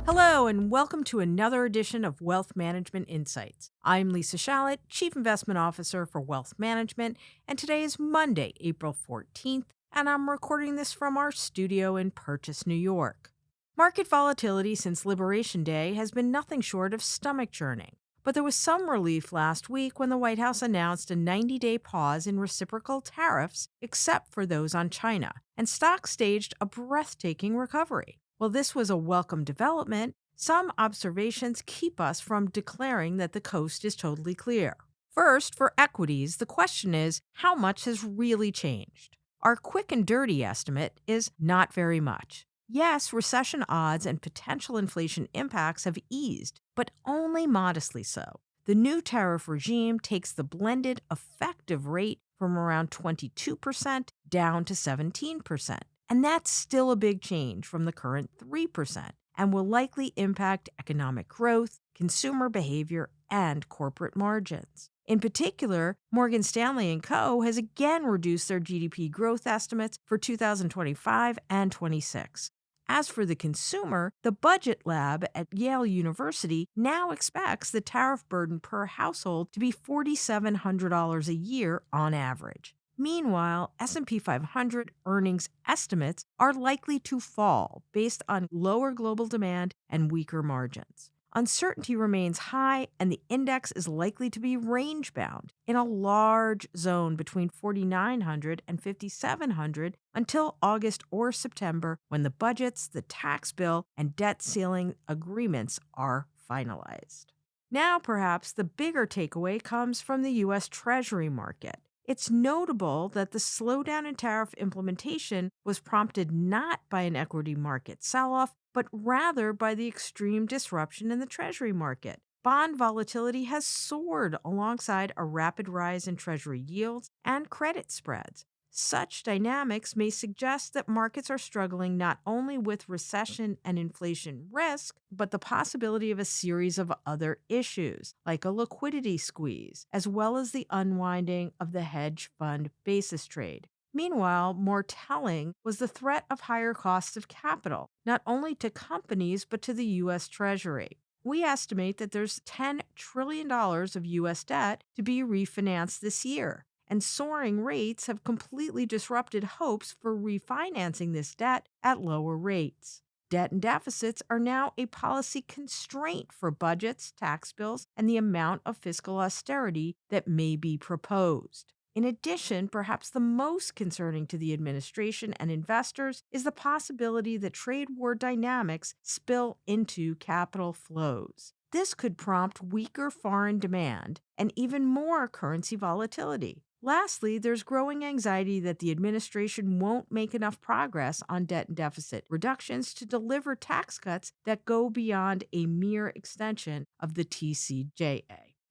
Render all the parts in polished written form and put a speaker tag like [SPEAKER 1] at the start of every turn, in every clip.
[SPEAKER 1] Hello, and welcome to another edition of Wealth Management Insights. I'm Lisa Shalett, Chief Investment Officer for Wealth Management, and today is Monday, April 14th, and I'm recording this from our studio in Purchase, New York. Market volatility since Liberation Day has been nothing short of stomach churning, but there was some relief last week when the White House announced a 90-day pause in reciprocal tariffs except for those on China, and stocks staged a breathtaking recovery. While this was a welcome development, some observations keep us from declaring that the coast is totally clear. First, for equities, the question is, how much has really changed? Our quick and dirty estimate is not very much. Yes, recession odds and potential inflation impacts have eased, but only modestly so. The new tariff regime takes the blended effective rate from around 22% down to 17%. And that's still a big change from the current 3% and will likely impact economic growth, consumer behavior, and corporate margins. In particular, Morgan Stanley & Co. has again reduced their GDP growth estimates for 2025 and 26. As for the consumer, the Budget Lab at Yale University now expects the tariff burden per household to be $4,700 a year on average. Meanwhile, S&P 500 earnings estimates are likely to fall based on lower global demand and weaker margins. Uncertainty remains high, and the index is likely to be range-bound in a large zone between 4,900 and 5,700 until August or September, when the budgets, the tax bill, and debt ceiling agreements are finalized. Now, perhaps the bigger takeaway comes from the U.S. Treasury market. It's notable that the slowdown in tariff implementation was prompted not by an equity market sell-off, but rather by the extreme disruption in the Treasury market. Bond volatility has soared alongside a rapid rise in Treasury yields and credit spreads. Such dynamics may suggest that markets are struggling not only with recession and inflation risk, but the possibility of a series of other issues, like a liquidity squeeze, as well as the unwinding of the hedge fund basis trade. Meanwhile, more telling was the threat of higher costs of capital, not only to companies, but to the U.S. Treasury. We estimate that there's $10 trillion of U.S. debt to be refinanced this year, and soaring rates have completely disrupted hopes for refinancing this debt at lower rates. Debt and deficits are now a policy constraint for budgets, tax bills, and the amount of fiscal austerity that may be proposed. In addition, perhaps the most concerning to the administration and investors is the possibility that trade war dynamics spill into capital flows. This could prompt weaker foreign demand and even more currency volatility. Lastly, there's growing anxiety that the administration won't make enough progress on debt and deficit reductions to deliver tax cuts that go beyond a mere extension of the TCJA.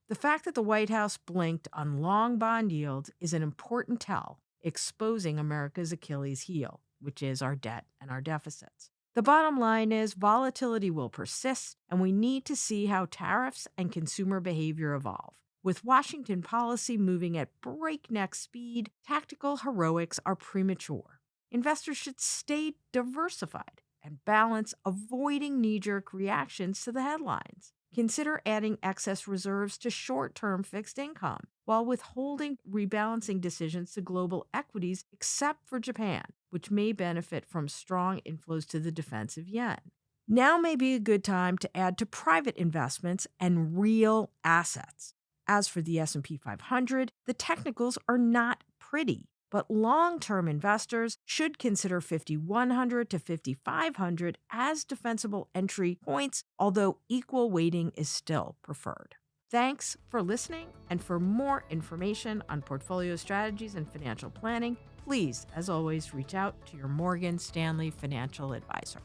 [SPEAKER 1] The fact that the White House blinked on long bond yields is an important tell, exposing America's Achilles heel, which is our debt and our deficits. The bottom line is volatility will persist, and we need to see how tariffs and consumer behavior evolve. With Washington policy moving at breakneck speed, tactical heroics are premature. Investors should stay diversified and balance, avoiding knee-jerk reactions to the headlines. Consider adding excess reserves to short-term fixed income, while withholding rebalancing decisions to global equities except for Japan, which may benefit from strong inflows to the defensive yen. Now may be a good time to add to private investments and real assets. As for the S&P 500, the technicals are not pretty, but long-term investors should consider 5,100 to 5,500 as defensible entry points, although equal weighting is still preferred. Thanks for listening, and for more information on portfolio strategies and financial planning, please, as always, reach out to your Morgan Stanley financial advisor.